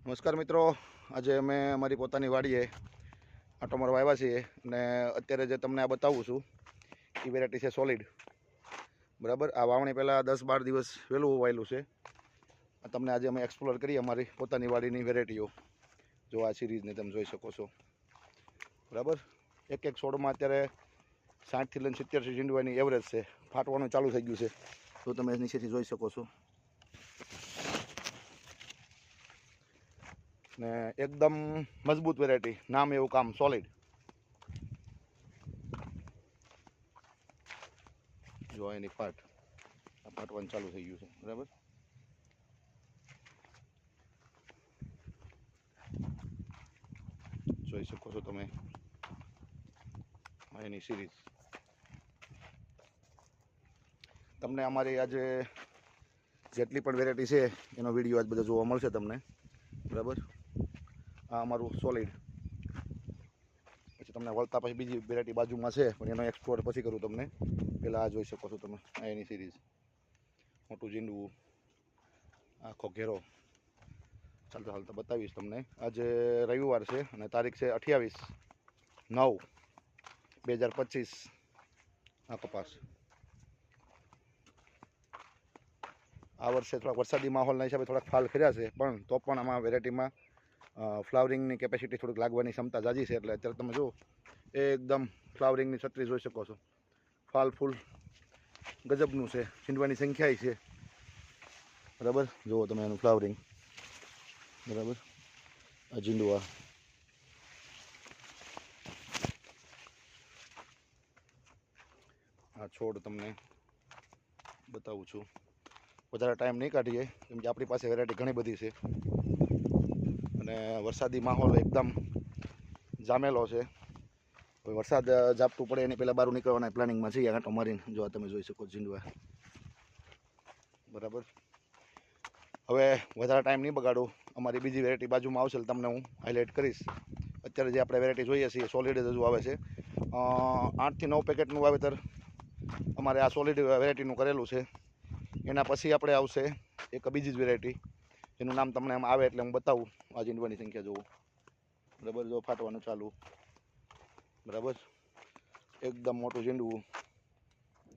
નમસ્કાર મિત્રો, આજે અમે અમારી પોતાની વાડીએ આટો મારવા આવ્યા છીએ અને અત્યારે જે તમને આ બતાવું છું એ વેરાયટી છે સોલિડ. બરાબર, આ વાવણી પહેલાં 10-12 દિવસ વહેલું વાયેલું છે. તમને આજે અમે એક્સપ્લોર કરીએ અમારી પોતાની વાડીની વેરાયટીઓ. જો આ સિરીઝને તમે જોઈ શકો છો. બરાબર, એક એક છોડમાં અત્યારે 60થી લઈને 70 ઝીંડવાની એવરેજ છે. ફાટવાનું ચાલુ થઈ ગયું છે, તો તમે નીચેથી જોઈ શકો છો. ને એકદમ મજબૂત વેરાયટી, નામ એવું કામ સોલિડ. જો એની ફાટવાનું ચાલુ થઈ ગયું છે. બરાબર, જોઈ શકો છો તમે એની સિરીઝ. તમને અમારી આજે જેટલી પણ વેરાયટી છે એનો વિડીયો આજ બધો જોવા મળશે તમને. બરાબર, આ અમારું સોલિડ. પછી તમને વળતા પછી બીજી વેરાયટી બાજુમાં છે, પણ એનો એક્સપ્લોર પછી કરું તમને. પહેલાં આ જોઈ શકો છો તમે, આ એની સિરીઝ. મોટું ઝીંડવું, આખો ઘેરો. ચાલતા ચાલતા બતાવીશ તમને. આજે રવિવાર છે અને તારીખ છે 28/9/2025. આ કપાસ આ વર્ષે થોડાક વરસાદી માહોલના હિસાબે થોડાક ફાલ કર્યા છે, પણ તો પણ આમાં વેરાયટીમાં ફ્લાવરિંગની કેપેસિટી થોડીક લાગવાની ક્ષમતા જાજી છે. એટલે અત્યારે તમે જુઓ એકદમ ફ્લાવરિંગની છત્રી જોઈ શકો છો. ફાલ ફૂલ ગજબનું છે, છીંડવાની સંખ્યા છે. બરાબર, જુઓ તમે એનું ફ્લાવરિંગ. બરાબર, આ ઝીંડવા. આ છોડ તમને બતાવું છું. વધારે ટાઈમ નહીં કાઢીએ, કેમ કે આપણી પાસે વેરાયટી ઘણી બધી છે અને વરસાદી માહોલ એકદમ જામેલો છે. વરસાદ ઝાપટું પડે એની પહેલાં બહાર નીકળવાના પ્લાનિંગમાં છીએ આંટો મારીને. જો તમે જોઈ શકો ઝીંડવા. બરાબર, હવે વધારે ટાઈમ નહીં બગાડું. અમારી બીજી વેરાયટી બાજુમાં આવશે, તમને હું હાઇલાઇટ કરીશ. અત્યારે જે આપણે વેરાયટી જોઈએ છીએ સોલિડ જ હજુ આવે છે. 8 થી 9 પેકેટનું વાવેતર અમારે આ સોલિડ વેરાયટીનું કરેલું છે. એના પછી આપણે આવશે એક બીજી જ વેરાયટી, એનું નામ તમને આમ આવે એટલે હું બતાવું. આ ઝીંડવાની સંખ્યા જોવું. બરાબર, જો ફાટવાનું ચાલુ. બરાબર, એકદમ મોટું ઝીંડવું.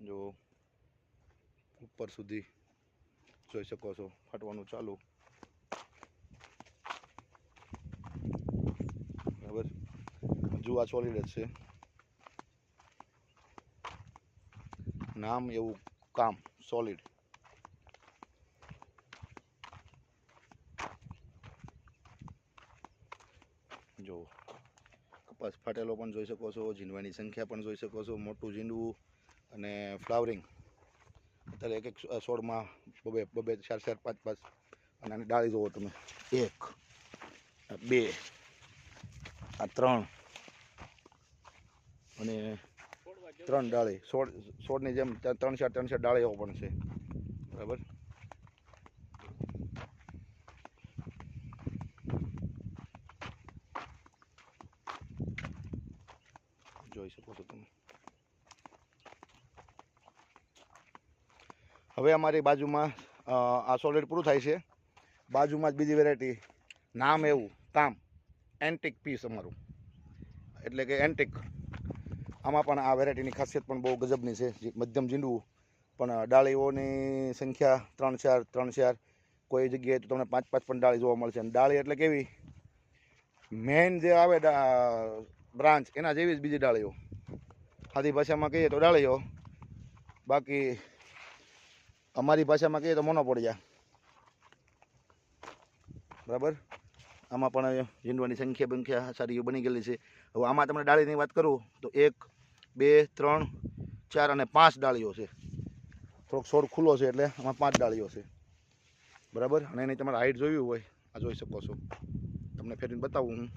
જો ઉપર સુધી જોઈ શકો છો, ફાટવાનું ચાલુ. બરાબર, હજુ આ સોલિડ જ છે. નામ એવું કામ સોલિડ. જો કપાસ ફાટેલો પણ જોઈ શકો છો, ઝીંડવાની સંખ્યા પણ જોઈ શકો છો. મોટું ઝીંડવું અને ફ્લાવરિંગ. અત્યારે એક એક છોડમાં બબે 4-4, 5-5. અને આની ડાળી જુઓ તમે. 1, 2, 3 અને 3 ડાળી. છોડની જેમ 3-4 ડાળીઓ પણ છે. બરાબર, જોઈ શકો છો તમે. હવે અમારી બાજુમાં આ સોલિડ પૂરું થાય છે. બાજુમાં જ બીજી વેરાયટી, નામ એવું કામ એન્ટિક પીસ અમારું, એટલે કે એન્ટિક. આમાં પણ આ વેરાયટીની ખાસિયત પણ બહુ ગજબની છે. મધ્યમ ઝીંડવું, પણ ડાળીઓની સંખ્યા 3-4. કોઈ જગ્યાએ તો તમને 5-5 પણ ડાળી જોવા મળશે. અને ડાળી એટલે કેવી, મેઇન જે આવે બ્રાન્ચ એના જેવી જ બીજી ડાળીઓ. સાદી ભાષામાં કહીએ તો ડાળીઓ, બાકી અમારી ભાષામાં કહીએ તો મોનોપોડિયા. બરાબર, આમાં પણ ઝીંડવાની સંખ્યા સારી બની ગયેલી છે. હવે આમાં તમને ડાળીની વાત કરું તો 1, 2, 3, 4 અને 5 ડાળીઓ છે. થોડોક છોડ ખુલ્લો છે એટલે આમાં 5 ડાળીઓ છે. બરાબર, અને એની તમારે હાઈટ જોવી હોય, આ જોઈ શકો છો. તમને ફેરીને બતાવું હું.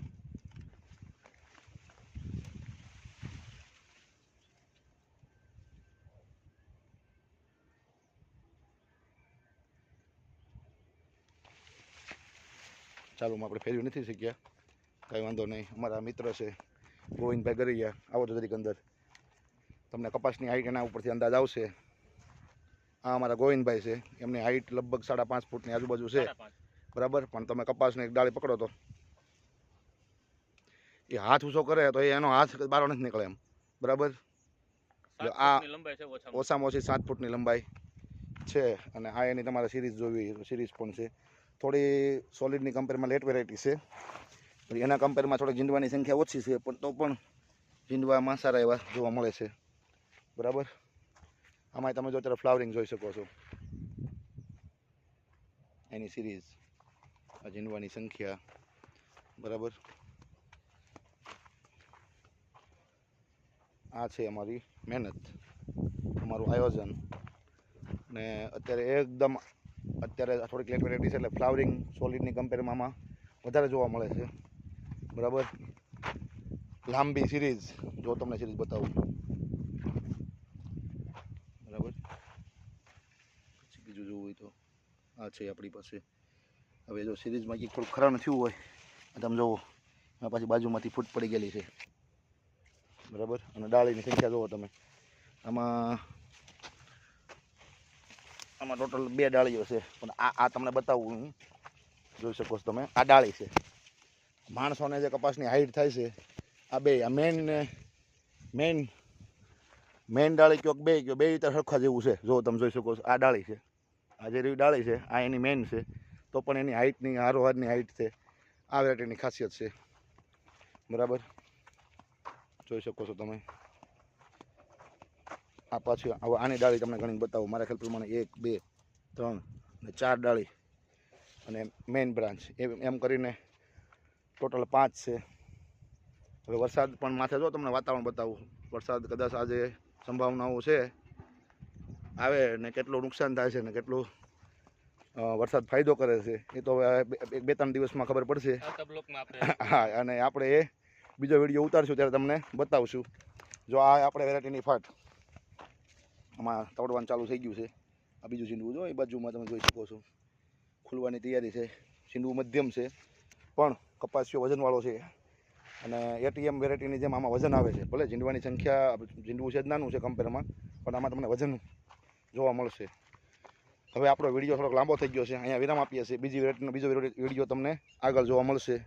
ચાલો, આપણે ફેરવી નથી શક્યા, કાંઈ વાંધો નહીં. અમારા મિત્ર છે ગોવિંદભાઈ ગરૈયા, આવો તો જરીક અંદર. તમને કપાસની હાઈટ એના ઉપરથી અંદાજ આવશે. આ અમારા ગોવિંદભાઈ છે, એમની હાઈટ લગભગ 5.5 ફૂટની આજુબાજુ છે. બરાબર. પણ તમે કપાસની એક ડાળી પકડો તો એ હાથ ઊંચો કરે તો એનો હાથ બારો નથી નીકળે એમ, બરાબર. આ ઓછામાં ઓછી 7 ફૂટની લંબાઈ છે. અને આ એની તમારે સિરીઝ જોવી, સિરીઝ પણ છે. થોડી સોલિડની કમ્પેરમાં લેટ વેરાયટી છે, પછી એના કમ્પેરમાં થોડી જીંડવાની સંખ્યા ઓછી છે, પણ તો પણ જીંડવામાં સારા એવા જોવા મળે છે, બરાબર. આમાં તમે જો અત્યારે ફ્લાવરિંગ જોઈ શકો છો, એની સિરીઝ, આ જીંડવાની સંખ્યા, બરાબર. આ છે અમારી મહેનત, અમારું આયોજન. ને અત્યારે એકદમ થોડીક લેટ વેરાયટી છે, એટલે ફ્લાવરિંગ સોલિડની કમ્પેરમાં આમાં વધારે જોવા મળે છે, બરાબર. લાંબી સિરીઝ, જો તમને સિરીઝ બતાવું, બરાબર. બીજું જોવું હોય તો આ છે આપણી પાસે. હવે જો સિરીઝમાં કંઈક થોડું ખરાણ થયું હોય, તમે જુઓ એમાં પાછી બાજુમાંથી ફૂટ પડી ગયેલી છે, બરાબર. અને ડાળીની સંખ્યા જુઓ તમે, આમાં ટોટલ 2 ડાળીઓ છે, પણ આ તમને બતાવું, હું જોઈ શકો છો તમે, આ ડાળી છે. માણસોને જે કપાસની હાઈટ થાય છે, આ બે, આ મેઇન ડાળી કયો બે રીતે સરખા જેવું છે, જો તમે જોઈ શકો છો. આ ડાળી છે, આ જે ડાળી છે, આ એની મેઇન છે, તો પણ એની હાઈટની હારોહારની હાઈટ છે. આ વેરાયટીની ખાસિયત છે, બરાબર. જોઈ શકો છો તમે. આ પાછી હવે આની ડાળી તમને ઘણી બતાવું, મારા ખ્યાલ પ્રમાણે 1 2 3 અને 4 ડાળી, અને મેઇન બ્રાન્ચ એમ કરીને ટોટલ 5 છે. હવે વરસાદ પણ માથે જો તમને વાતાવરણ બતાવું, વરસાદ કદાચ આજે સંભાવનાઓ છે આવે, ને કેટલું નુકસાન થાય છે ને કેટલું વરસાદ ફાયદો કરે છે એ તો હવે 2-3 દિવસમાં ખબર પડશે. હા, અને આપણે એ બીજો વિડીયો ઉતારશું ત્યારે તમને બતાવશું. જો આ આપણે વેરાયટીની ફાટ આમાં તોડવાનું ચાલુ થઈ ગયું છે. આ બીજું સીંડવું જો એ બાજુમાં તમે જોઈ શકો છો, ખુલવાની તૈયારી છે. સીંડવું મધ્યમ છે, પણ કપાસિયો વજનવાળો છે. અને એટીએમ વેરાયટીની જેમ આમાં વજન આવે છે. ભલે જીંડવાની સંખ્યા, જીંડવું છે જ નાનું છે કમ્પેરમાં, પણ આમાં તમને વજન જોવા મળશે. હવે આપણો વિડીયો થોડોક લાંબો થઈ ગયો છે, અહીંયા વિરામ આપીએ છીએ. બીજી વેરાયટીનો બીજો વિડીયો તમને આગળ જોવા મળશે.